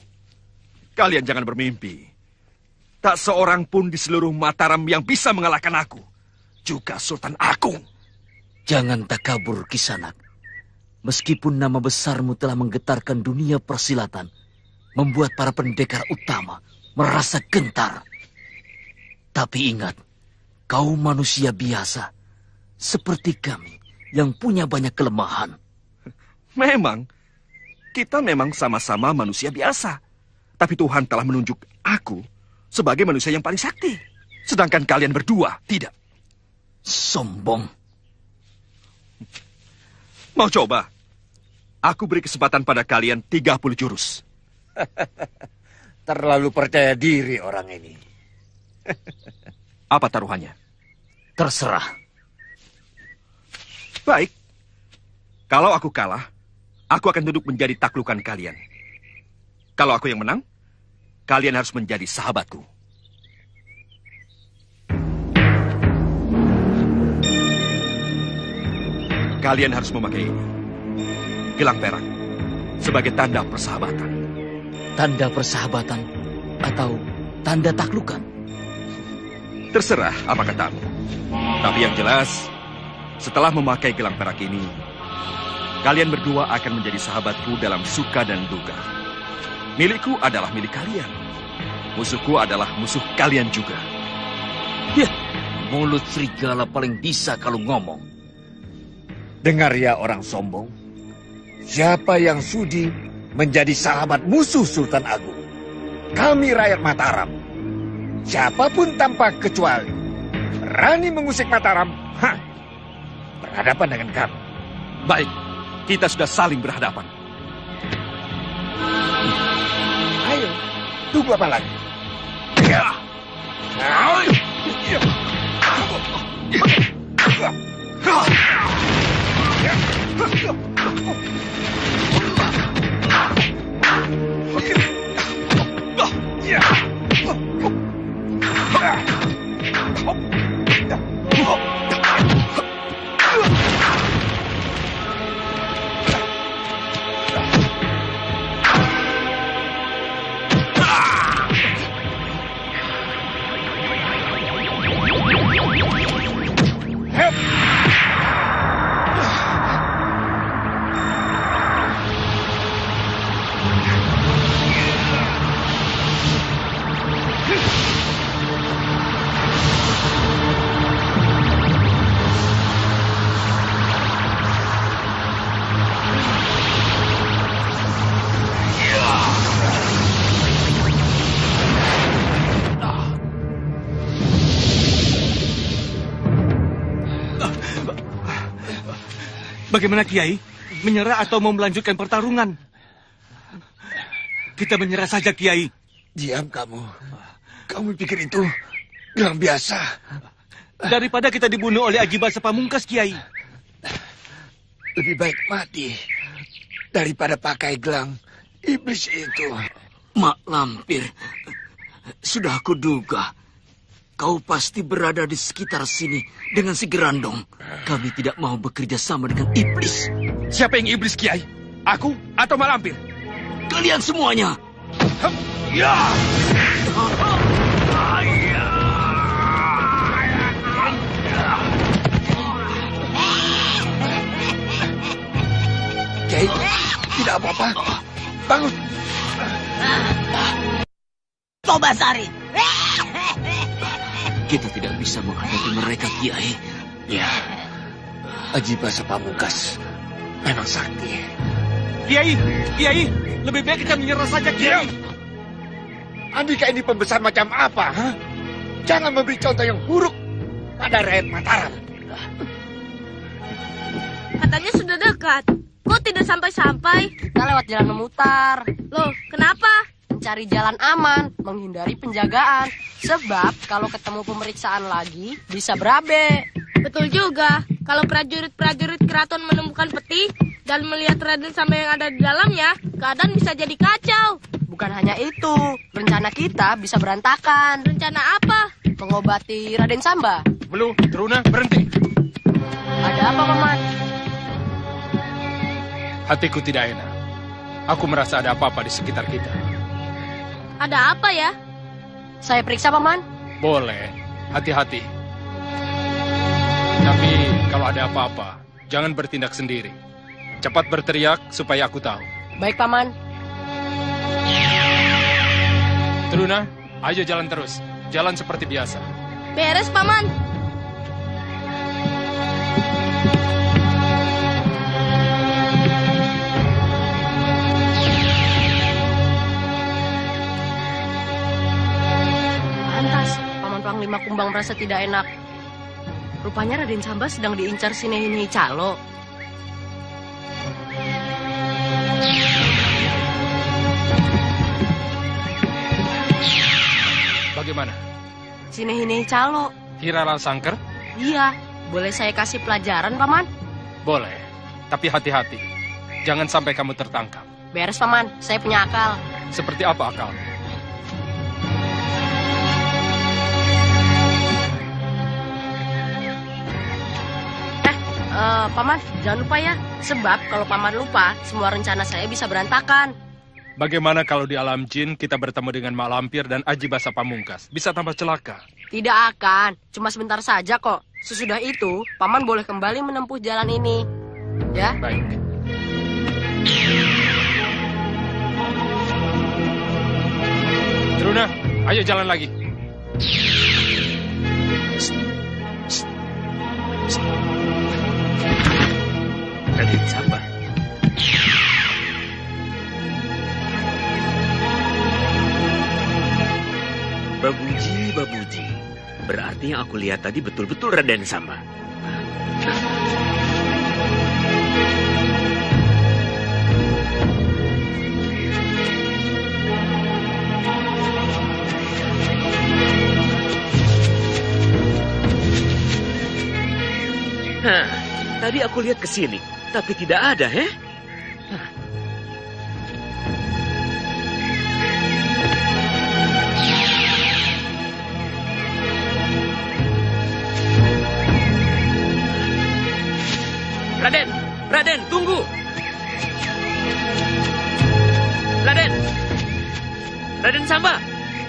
Speaker 6: Kalian jangan bermimpi. Tak seorang pun di seluruh Mataram yang bisa mengalahkan aku. Juga Sultan Agung.
Speaker 14: Jangan takabur, Kisanak. Meskipun nama besarmu telah menggetarkan dunia persilatan, membuat para pendekar utama merasa gentar. Tapi ingat, kau manusia biasa, seperti kami yang punya banyak kelemahan.
Speaker 6: Memang, kita memang sama-sama manusia biasa. Tapi Tuhan telah menunjuk aku sebagai manusia yang paling sakti. Sedangkan kalian berdua tidak.
Speaker 14: Sombong.
Speaker 6: Mau coba? Aku beri kesempatan pada kalian 30 jurus.
Speaker 13: Terlalu percaya diri orang ini.
Speaker 6: Apa taruhannya?
Speaker 14: Terserah.
Speaker 6: Baik. Kalau aku kalah, aku akan duduk menjadi taklukan kalian. Kalau aku yang menang, kalian harus menjadi sahabatku. Kalian harus memakai ini. Gelang perak. Sebagai tanda persahabatan.
Speaker 14: Tanda persahabatan atau tanda taklukan?
Speaker 6: Terserah apa katamu. Tapi yang jelas, setelah memakai gelang perak ini, kalian berdua akan menjadi sahabatku dalam suka dan duka. Milikku adalah milik kalian. Musuhku adalah musuh kalian juga.
Speaker 14: Ya, mulut serigala paling bisa kalau ngomong.
Speaker 13: Dengar ya orang sombong. Siapa yang sudi menjadi sahabat musuh Sultan Agung? Kami rakyat Mataram. Siapapun tanpa kecuali berani mengusik Mataram, berhadapan dengan kami.
Speaker 6: Baik, kita sudah saling berhadapan.
Speaker 13: Ayo, tunggu apa lagi?
Speaker 12: Bagaimana Kiai? Menyerah atau mau melanjutkan pertarungan? Kita menyerah saja Kiai.
Speaker 13: Diam kamu. Kamu pikir itu gelang biasa?
Speaker 12: Daripada kita dibunuh oleh Aji Basah Pamungkas Kiai.
Speaker 13: Lebih baik mati daripada pakai gelang iblis itu.
Speaker 14: Mak Lampir, sudah aku duga. Kau pasti berada di sekitar sini dengan si Gerandong. Kami tidak mau bekerja sama dengan iblis.
Speaker 6: Siapa yang iblis, Kiai? Aku atau Mak Lampir?
Speaker 14: Kalian semuanya.
Speaker 6: Ya!
Speaker 13: Kiai, tidak apa-apa. Bangun.
Speaker 4: Coba Sari.
Speaker 14: Kita tidak bisa menghadapi mereka, Kiai.
Speaker 13: Ya, Aji Basah Pamungkas memang sakti.
Speaker 12: Kiai, Kiai, lebih baik kita menyerah saja, Kiai.
Speaker 13: Andika ini pembesar macam apa? Ha? Jangan memberi contoh yang buruk pada rakyat Mataram.
Speaker 18: Katanya sudah dekat. Kok tidak sampai-sampai?
Speaker 19: Kita lewat jalan memutar.
Speaker 18: Loh, kenapa?
Speaker 19: Mencari jalan aman, menghindari penjagaan. Sebab kalau ketemu pemeriksaan lagi, bisa berabe.
Speaker 18: Betul juga. Kalau prajurit-prajurit keraton menemukan peti dan melihat Raden Samba yang ada di dalamnya, keadaan bisa jadi kacau.
Speaker 19: Bukan hanya itu, rencana kita bisa berantakan.
Speaker 18: Rencana apa?
Speaker 19: Mengobati Raden Samba.
Speaker 10: Belum, Truna, berhenti.
Speaker 19: Ada apa, Paman?
Speaker 10: Hatiku tidak enak. Aku merasa ada apa-apa di sekitar kita.
Speaker 18: Ada apa ya?
Speaker 19: Saya periksa, Paman.
Speaker 10: Boleh, hati-hati. Tapi kalau ada apa-apa, jangan bertindak sendiri. Cepat berteriak supaya aku tahu.
Speaker 19: Baik, Paman.
Speaker 10: Truna, ayo jalan terus. Jalan seperti biasa.
Speaker 18: Beres, Paman.
Speaker 19: Pantas, Paman Panglima Kumbang merasa tidak enak. Rupanya Raden Samba sedang diincar Sinehini Calo.
Speaker 10: Bagaimana?
Speaker 19: Sinehini Calo.
Speaker 10: Hirara Sangker?
Speaker 19: Iya, boleh saya kasih pelajaran, Paman?
Speaker 10: Boleh, tapi hati-hati. Jangan sampai kamu tertangkap.
Speaker 19: Beres, Paman. Saya punya akal.
Speaker 10: Seperti apa akal?
Speaker 19: Paman, jangan lupa ya. Sebab kalau Paman lupa, semua rencana saya bisa berantakan.
Speaker 10: Bagaimana kalau di alam jin kita bertemu dengan Mak Lampir dan Aji Basa Pamungkas? Bisa tambah celaka.
Speaker 19: Tidak akan, cuma sebentar saja kok. Sesudah itu, Paman boleh kembali menempuh jalan ini. Ya?
Speaker 10: Baik. Truna, ayo jalan lagi.
Speaker 5: Raden Samba. Babuji. Berarti yang aku lihat tadi betul-betul Raden Samba. Tadi aku lihat ke sini, tapi tidak ada, heh? Raden, tunggu! Raden Samba,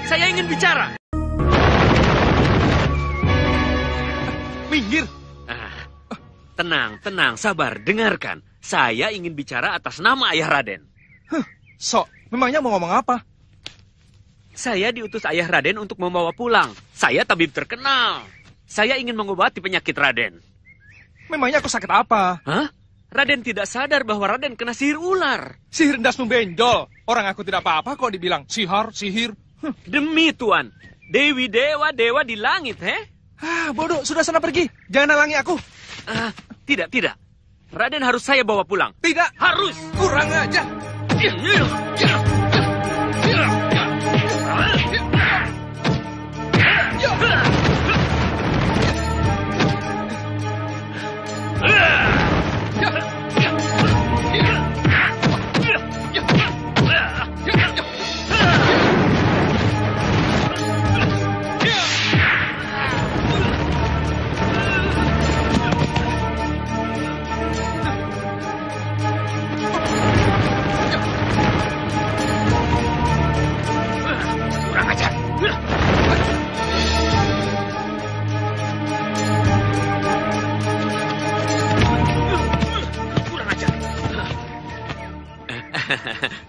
Speaker 5: saya ingin bicara.
Speaker 6: Minggir!
Speaker 5: Tenang, sabar, dengarkan. Saya ingin bicara atas nama ayah Raden.
Speaker 6: Sok, memangnya mau ngomong apa?
Speaker 5: Saya diutus ayah Raden untuk membawa pulang. Saya tabib terkenal. Saya ingin mengobati penyakit Raden.
Speaker 6: Memangnya aku sakit apa?
Speaker 5: Hah? Raden tidak sadar bahwa Raden kena sihir ular.
Speaker 6: Sihir dasmu benjol. Orang aku tidak apa-apa kok dibilang sihir.
Speaker 5: Demi Tuan, Dewi Dewa di langit,
Speaker 6: Bodoh, sudah sana pergi. Jangan halangi aku.
Speaker 5: Tidak. Raden harus saya bawa pulang.
Speaker 6: Tidak.
Speaker 5: Harus.
Speaker 6: Kurang aja.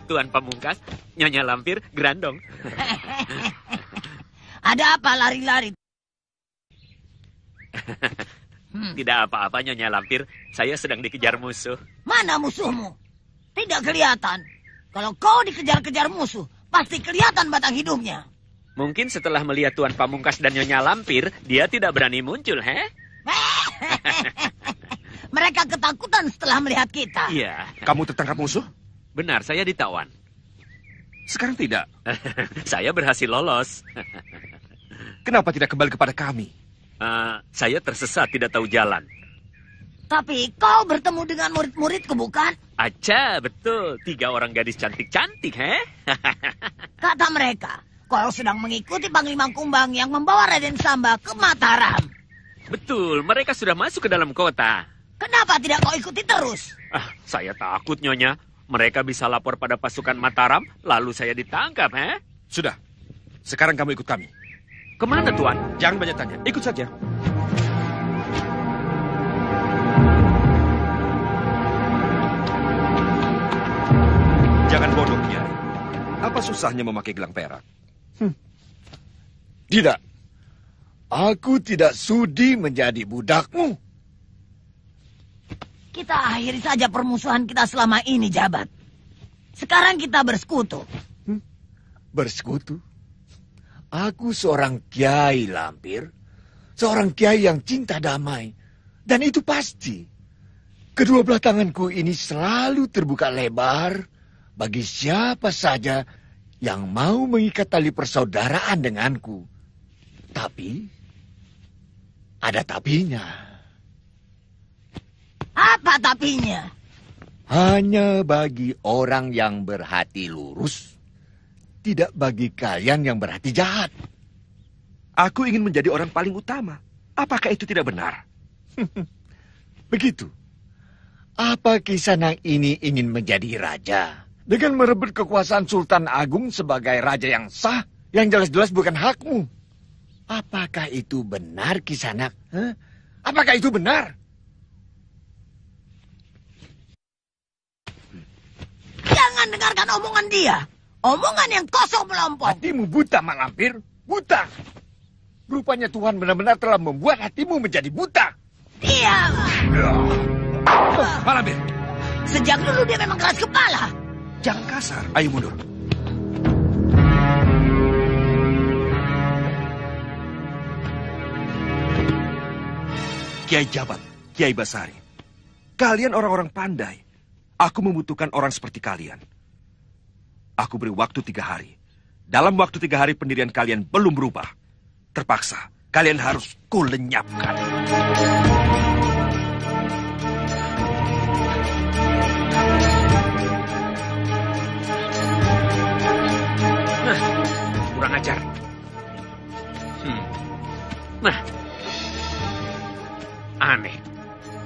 Speaker 5: Tuan Pamungkas, Nyonya Lampir, Grandong.
Speaker 4: Ada apa lari-lari?
Speaker 5: Tidak apa-apa, Nyonya Lampir. Saya sedang dikejar musuh.
Speaker 4: Mana musuhmu? Tidak kelihatan. Kalau kau dikejar-kejar musuh, pasti kelihatan batang hidungnya.
Speaker 5: Mungkin setelah melihat Tuan Pamungkas dan Nyonya Lampir, dia tidak berani muncul,
Speaker 4: Mereka ketakutan setelah melihat kita.
Speaker 5: Iya.
Speaker 6: Kamu tertangkap musuh?
Speaker 5: Benar, saya ditawan.
Speaker 6: Sekarang tidak.
Speaker 5: Saya berhasil lolos.
Speaker 6: Kenapa tidak kembali kepada kami?
Speaker 5: Saya tersesat, tidak tahu jalan.
Speaker 4: Tapi kau bertemu dengan murid-muridku, bukan?
Speaker 5: Acha, betul. 3 orang gadis cantik-cantik,
Speaker 4: Kata mereka, kau sedang mengikuti Panglima Kumbang yang membawa Raden Samba ke Mataram.
Speaker 5: Betul, mereka sudah masuk ke dalam kota.
Speaker 4: Kenapa tidak kau ikuti terus?
Speaker 5: Saya takut, Nyonya. Mereka bisa lapor pada pasukan Mataram, lalu saya ditangkap,
Speaker 6: Sudah, sekarang kamu ikut kami.
Speaker 5: Kemana, Tuan?
Speaker 6: Jangan banyak tanya, ikut saja. Jangan bodoh, Kiai. Apa susahnya memakai gelang perak?
Speaker 13: Tidak. Aku tidak sudi menjadi budakmu.
Speaker 4: Kita akhiri saja permusuhan kita selama ini, Jabat. Sekarang kita bersekutu.
Speaker 13: Bersekutu? Aku seorang kiai, Lampir. Seorang kiai yang cinta damai. Dan itu pasti. Kedua belah tanganku ini selalu terbuka lebar bagi siapa saja yang mau mengikat tali persaudaraan denganku. Tapi, ada tapinya.
Speaker 4: Apa tapinya?
Speaker 13: Hanya bagi orang yang berhati lurus, tidak bagi kalian yang berhati jahat.
Speaker 6: Aku ingin menjadi orang paling utama. Apakah itu tidak benar?
Speaker 13: Begitu. Apa Kisanak ini ingin menjadi raja dengan merebut kekuasaan Sultan Agung sebagai raja yang sah, yang jelas-jelas bukan hakmu? Apakah itu benar, Kisanak? Apakah itu benar?
Speaker 4: Jangan dengarkan omongan dia. Omongan yang kosong melompong.
Speaker 13: Hatimu buta, Mak Lampir. Buta. Rupanya Tuhan benar-benar telah membuat hatimu menjadi buta.
Speaker 4: Diam.
Speaker 6: Mak Lampir.
Speaker 4: Sejak dulu dia memang keras kepala.
Speaker 6: Jangan kasar. Ayo mundur. Kiai Jabat, Kiai Basari. Kalian orang-orang pandai. Aku membutuhkan orang seperti kalian. Aku beri waktu 3 hari. Dalam waktu 3 hari pendirian kalian belum berubah. Terpaksa, kalian harus kulenyapkan.
Speaker 5: Kurang ajar. Aneh.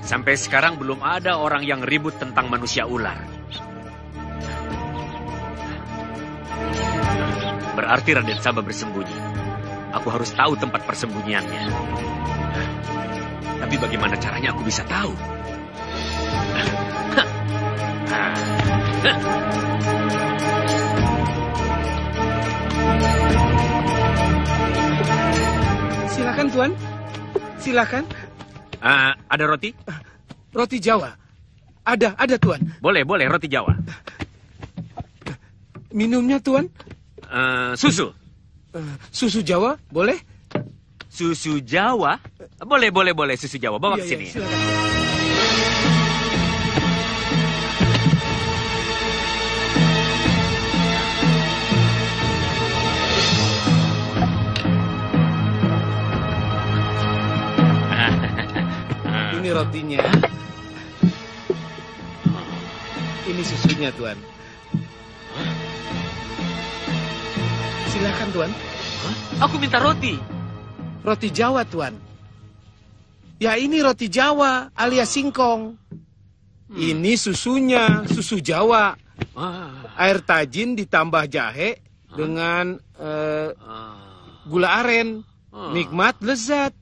Speaker 5: Sampai sekarang belum ada orang yang ribut tentang manusia ular. Berarti Raden Samba bersembunyi. Aku harus tahu tempat persembunyiannya. Tapi bagaimana caranya aku bisa tahu?
Speaker 16: Silakan, Tuan. Silakan.
Speaker 5: Ada roti?
Speaker 16: Roti Jawa. Ada, Tuan.
Speaker 5: Boleh, roti Jawa.
Speaker 16: Minumnya, Tuan?
Speaker 5: Susu.
Speaker 16: Susu Jawa, boleh?
Speaker 5: Susu Jawa? Boleh, susu Jawa. Bawa ke sini.
Speaker 16: Silakan. Ini rotinya. Ini susunya, Tuan. Silakan, Tuan.
Speaker 5: Aku minta roti.
Speaker 16: Roti Jawa, Tuan. Ya, ini roti Jawa alias singkong. Ini susunya, susu Jawa. Air tajin ditambah jahe dengan gula aren. Nikmat, lezat.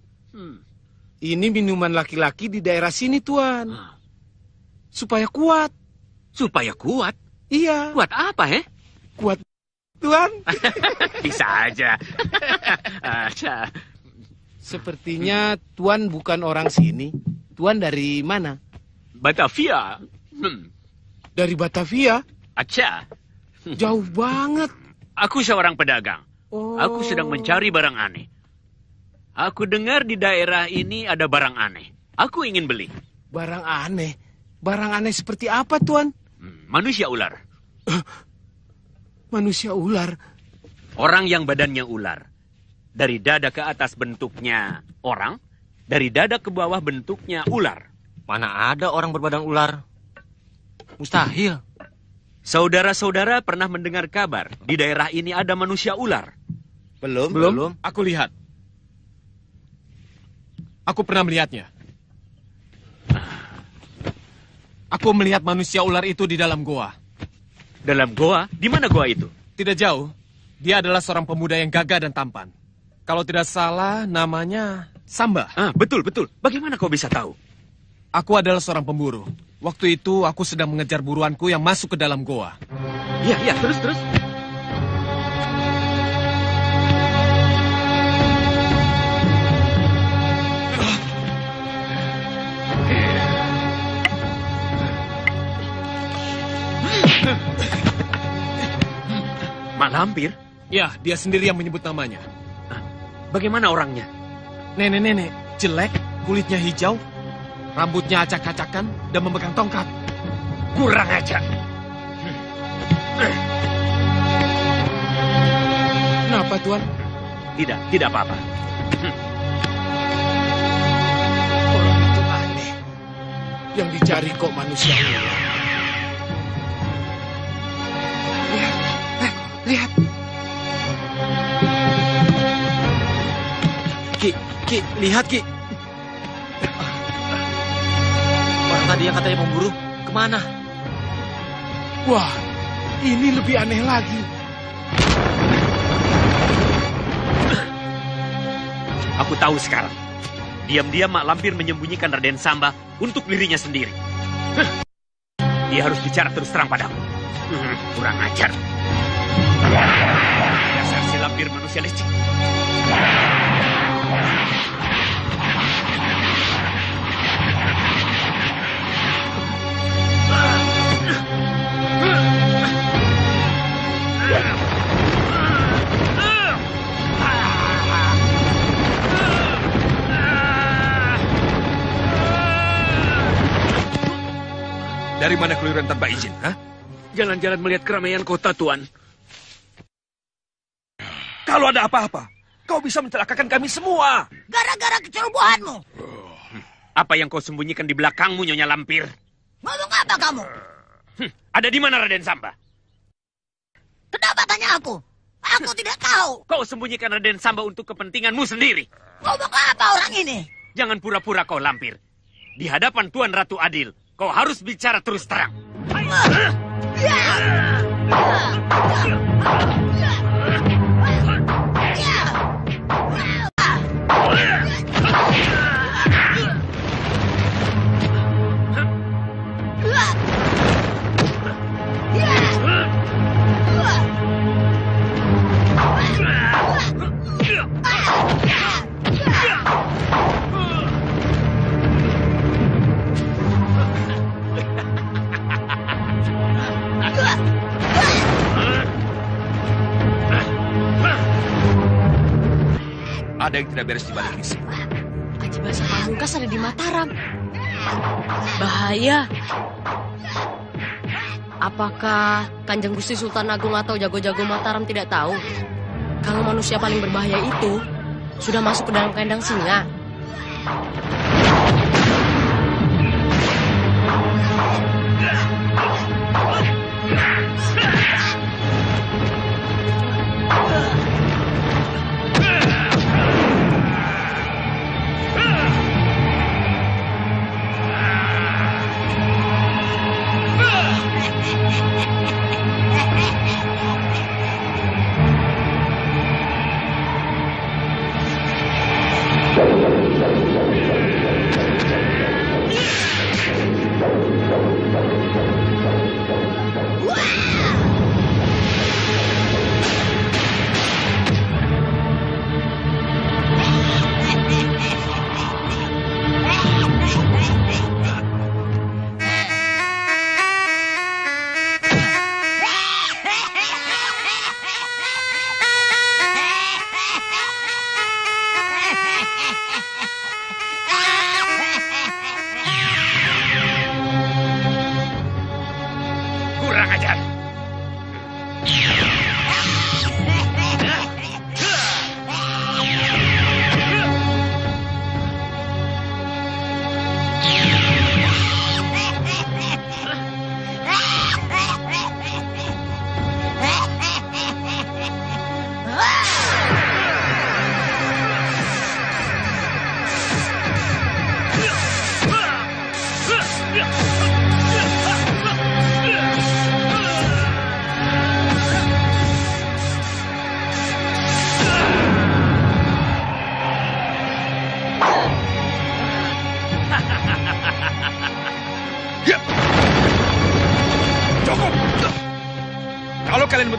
Speaker 16: Ini minuman laki-laki di daerah sini, Tuan. Supaya kuat.
Speaker 5: Supaya kuat?
Speaker 16: Iya.
Speaker 5: Kuat apa,
Speaker 16: Kuat, Tuan.
Speaker 5: Bisa aja.
Speaker 16: Sepertinya Tuan bukan orang sini. Tuan dari mana?
Speaker 5: Batavia.
Speaker 16: Dari Batavia?
Speaker 5: Acha.
Speaker 16: Jauh banget.
Speaker 5: Aku seorang pedagang. Aku sedang mencari barang aneh. Aku dengar di daerah ini ada barang aneh. Aku ingin beli.
Speaker 16: Barang aneh? Barang aneh seperti apa, Tuan?
Speaker 5: Manusia ular.
Speaker 16: Manusia ular?
Speaker 5: Orang yang badannya ular. Dari dada ke atas bentuknya orang, dari dada ke bawah bentuknya ular.
Speaker 17: Mana ada orang berbadan ular? Mustahil.
Speaker 5: Saudara-saudara pernah mendengar kabar di daerah ini ada manusia ular?
Speaker 15: Belum. Aku lihat. Aku pernah melihatnya. Aku melihat manusia ular itu di dalam goa.
Speaker 5: Dalam goa? Di mana goa itu?
Speaker 15: Tidak jauh. Dia adalah seorang pemuda yang gagah dan tampan. Kalau tidak salah, namanya Samba.
Speaker 5: Betul. Bagaimana kau bisa tahu?
Speaker 15: Aku adalah seorang pemburu. Waktu itu aku sedang mengejar buruanku yang masuk ke dalam goa.
Speaker 5: Iya, terus. Mak Lampir?
Speaker 15: Ya, dia sendiri yang menyebut namanya.
Speaker 5: Bagaimana orangnya?
Speaker 15: Nenek-nenek, jelek, kulitnya hijau, rambutnya acak-acakan, dan memegang tongkat.
Speaker 5: Kurang ajar.
Speaker 16: Kenapa, Tuan?
Speaker 5: Tidak apa-apa.
Speaker 16: Orang itu aneh. Yang dicari kok manusia ular. Lihat.
Speaker 14: Ki, lihat Ki. Orang tadi yang katanya memburu, kemana?
Speaker 16: Wah, ini lebih aneh lagi.
Speaker 5: Aku tahu sekarang. Diam-diam Mak Lampir menyembunyikan Raden Samba untuk dirinya sendiri. Dia harus bicara terus terang padaku. Kurang ajar. Dasar si Lampir manusia licik.
Speaker 6: Dari mana keluyuran tanpa izin, ha?
Speaker 5: Jalan-jalan melihat keramaian kota, Tuan.
Speaker 6: Kalau ada apa-apa, kau bisa mencelakakan kami semua.
Speaker 4: Gara-gara kecerobohanmu.
Speaker 5: Apa yang kau sembunyikan di belakangmu, Nyonya Lampir?
Speaker 4: Ngomong apa kamu?
Speaker 5: Ada di mana Raden Samba?
Speaker 4: Kenapa tanya aku? Aku tidak tahu.
Speaker 5: Kau sembunyikan Raden Samba untuk kepentinganmu sendiri.
Speaker 4: Ngomong apa orang ini?
Speaker 5: Jangan pura-pura kau Lampir. Di hadapan Tuan Ratu Adil, kau harus bicara terus terang.
Speaker 6: Ada yang tidak beres di balik ini semua.
Speaker 19: Aji Basah Pamungkas ada di Mataram. Bahaya. Apakah Kanjeng Gusti Sultan Agung atau jago-jago Mataram tidak tahu kalau manusia paling berbahaya itu sudah masuk ke dalam kandang singa?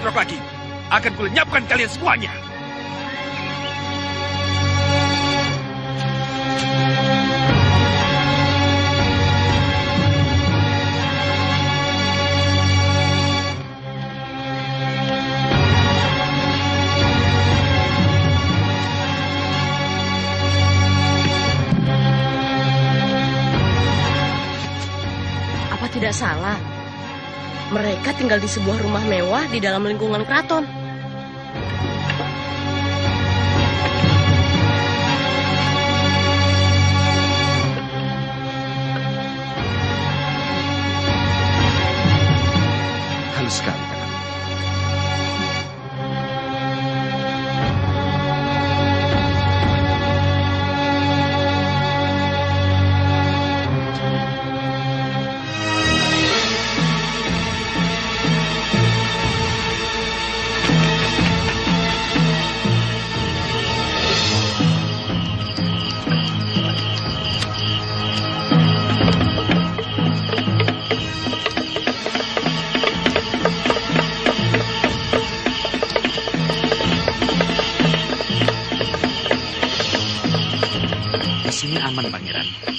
Speaker 6: bentrok lagi, akan kulenyapkan kalian semuanya.
Speaker 19: Tidak salah. Mereka tinggal di sebuah rumah mewah di dalam lingkungan keraton.
Speaker 6: Halus sekali.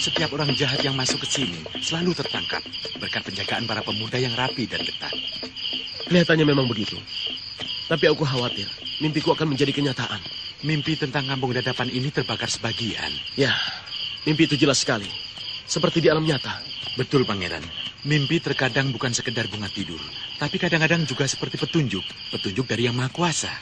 Speaker 9: Setiap orang jahat yang masuk ke sini selalu tertangkap berkat penjagaan para pemuda yang rapi dan ketat.
Speaker 15: Kelihatannya memang begitu. Tapi aku khawatir mimpiku akan menjadi kenyataan.
Speaker 9: Mimpi tentang kampung dadapan ini terbakar sebagian.
Speaker 15: Ya, mimpi itu jelas sekali. Seperti di alam nyata.
Speaker 9: Betul, Pangeran. Mimpi terkadang bukan sekedar bunga tidur, tapi kadang-kadang juga seperti petunjuk. Petunjuk dari Yang Maha Kuasa.